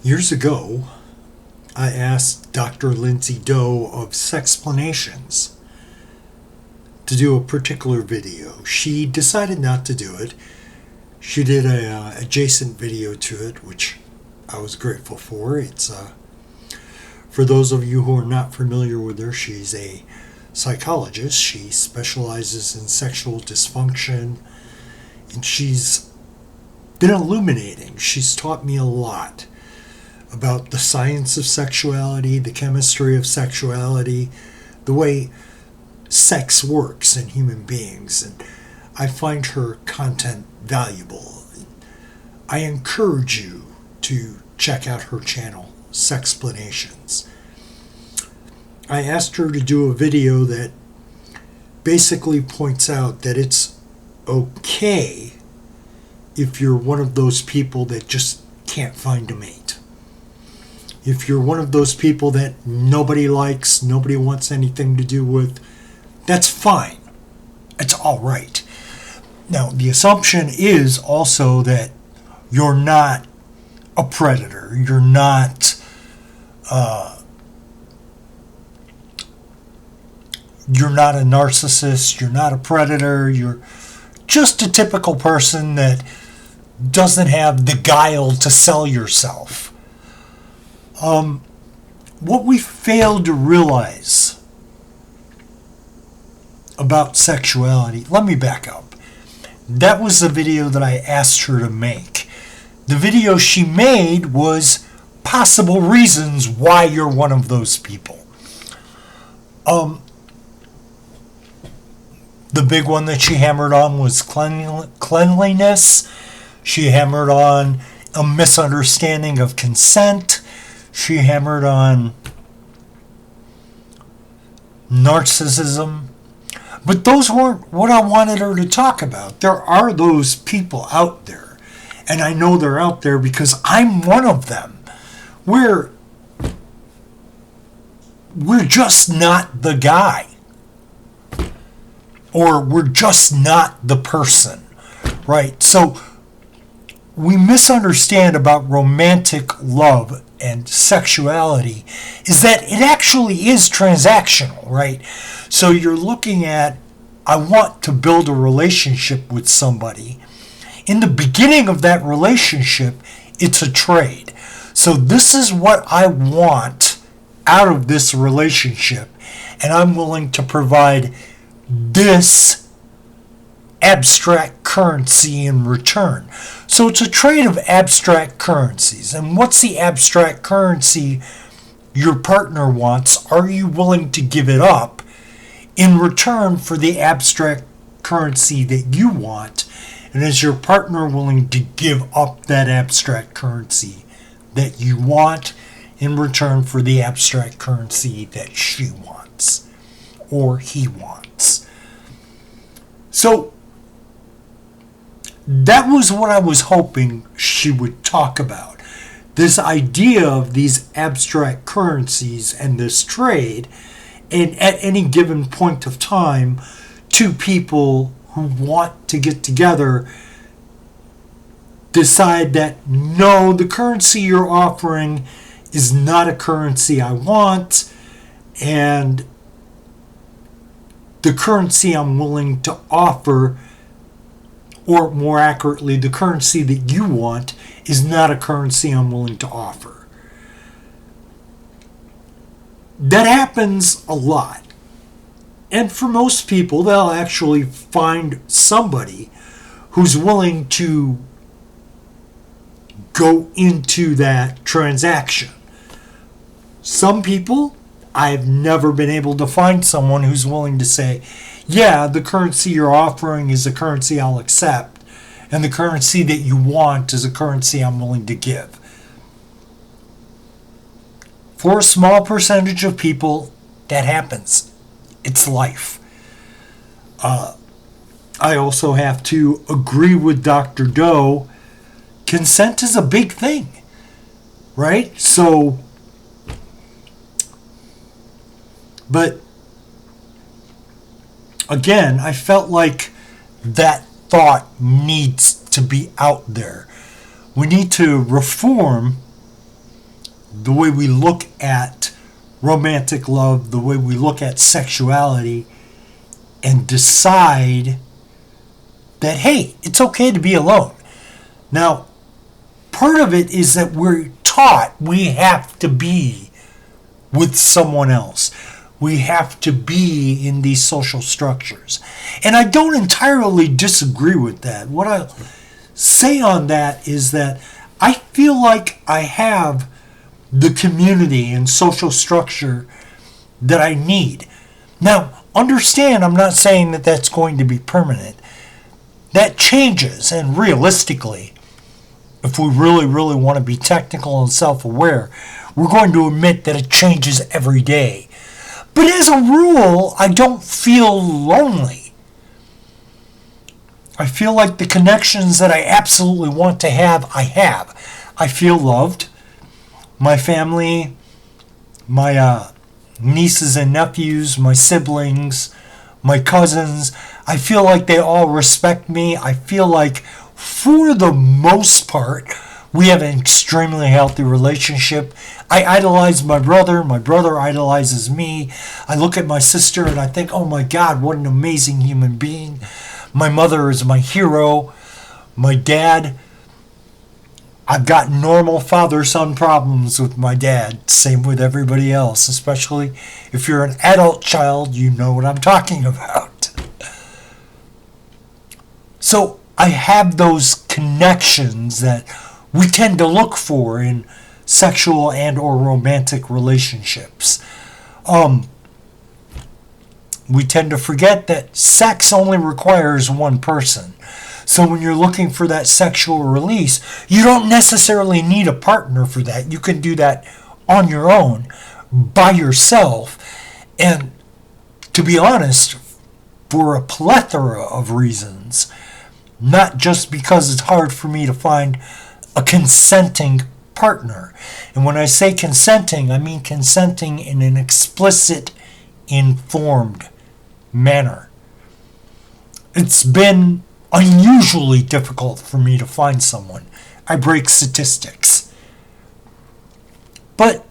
Years ago, I asked Dr. Lindsay Doe of Sexplanations to do a particular video. She decided not to do it. She did a adjacent video to it, which I was grateful for. It's for those of you who are not familiar with her, she's a psychologist. She specializes in sexual dysfunction, and she's been illuminating. She's taught me a lot about the science of sexuality, the chemistry of sexuality, the way sex works in human beings, and I find her content valuable. I encourage you to check out her channel, Sexplanations. I asked her to do a video that basically points out that it's okay if you're one of those people that just can't find a mate. If you're one of those people that nobody likes, nobody wants anything to do with, that's fine. It's all right. Now, the assumption is also that you're not a predator. You're not a narcissist. You're not a predator. You're just a typical person that doesn't have the guile to sell yourself. What we fail to realize about sexuality, let me back up. That was the video that I asked her to make. The video she made was possible reasons why you're one of those people. The big one that she hammered on was cleanliness. She hammered on a misunderstanding of consent. She hammered on narcissism. But those weren't what I wanted her to talk about. There are those people out there. And I know they're out there because I'm one of them. We're just not the guy. Or we're just not the person. Right? So we misunderstand about romantic love and sexuality is that it actually is transactional, right? So you're looking at, I want to build a relationship with somebody. In the beginning of that relationship, it's a trade. So this is what I want out of this relationship, and I'm willing to provide this abstract currency in return. So it's a trade of abstract currencies. And what's the abstract currency your partner wants? Are you willing to give it up in return for the abstract currency that you want? And is your partner willing to give up that abstract currency that you want in return for the abstract currency that she wants or he wants? So that was what I was hoping she would talk about. This idea of these abstract currencies and this trade, and at any given point of time, two people who want to get together decide that, no, the currency you're offering is not a currency I want, and the currency I'm willing to offer, or more accurately, the currency that you want, is not a currency I'm willing to offer. That happens a lot. And for most people, they'll actually find somebody who's willing to go into that transaction. Some people, I've never been able to find someone who's willing to say, yeah, the currency you're offering is a currency I'll accept, and the currency that you want is a currency I'm willing to give. For a small percentage of people, that happens. It's life. I also have to agree with Dr. Doe. Consent is a big thing, right? So, but again, I felt like that thought needs to be out there. We need to reform the way we look at romantic love, the way we look at sexuality, and decide that, hey, it's okay to be alone. Now, part of it is that we're taught we have to be with someone else. We have to be in these social structures. And I don't entirely disagree with that. What I say on that is that I feel like I have the community and social structure that I need. Now, understand, I'm not saying that that's going to be permanent. That changes, and realistically, if we really, really want to be technical and self-aware, we're going to admit that it changes every day. But as a rule, I don't feel lonely. I feel like the connections that I absolutely want to have, I have. I feel loved. My family, my nieces and nephews, my siblings, my cousins, I feel like they all respect me. I feel like, for the most part, we have an extremely healthy relationship. I idolize my brother idolizes me. I look at my sister and I think, oh my God, what an amazing human being. My mother is my hero. My dad, I've got normal father-son problems with my dad. Same with everybody else, especially if you're an adult child, you know what I'm talking about. So I have those connections that we tend to look for in sexual and or romantic relationships. We tend to forget that sex only requires one person. So when you're looking for that sexual release, you don't necessarily need a partner for that. You can do that on your own, by yourself. And to be honest, for a plethora of reasons, not just because it's hard for me to find a consenting partner. And when I say consenting, I mean consenting in an explicit, informed manner. It's been unusually difficult for me to find someone. I break statistics. But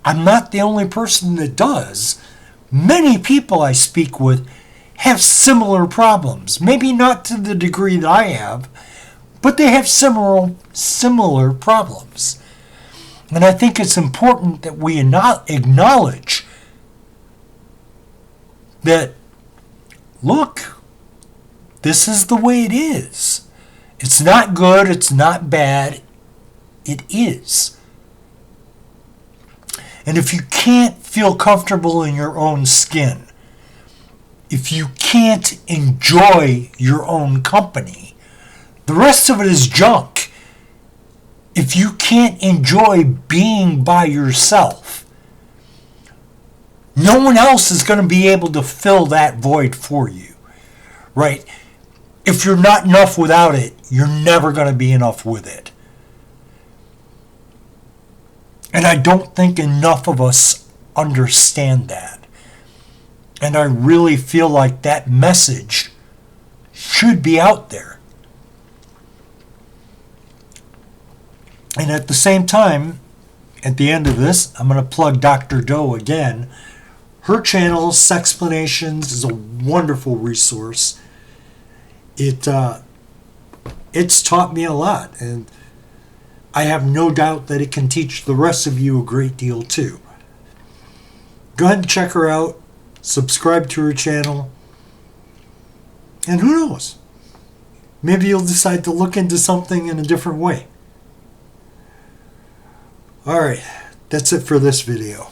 I'm not the only person that does. Many people I speak with have similar problems. Maybe not to the degree that I have, but they have similar problems. And I think it's important that we acknowledge that, look, this is the way it is. It's not good, it's not bad, it is. And if you can't feel comfortable in your own skin, if you can't enjoy your own company, the rest of it is junk. If you can't enjoy being by yourself, no one else is going to be able to fill that void for you, right? If you're not enough without it, you're never going to be enough with it. And I don't think enough of us understand that. And I really feel like that message should be out there. And at the same time, at the end of this, I'm going to plug Dr. Doe again. Her channel, Sexplanations, is a wonderful resource. It's taught me a lot, and I have no doubt that it can teach the rest of you a great deal too. Go ahead and check her out, subscribe to her channel, and who knows? Maybe you'll decide to look into something in a different way. Alright, that's it for this video.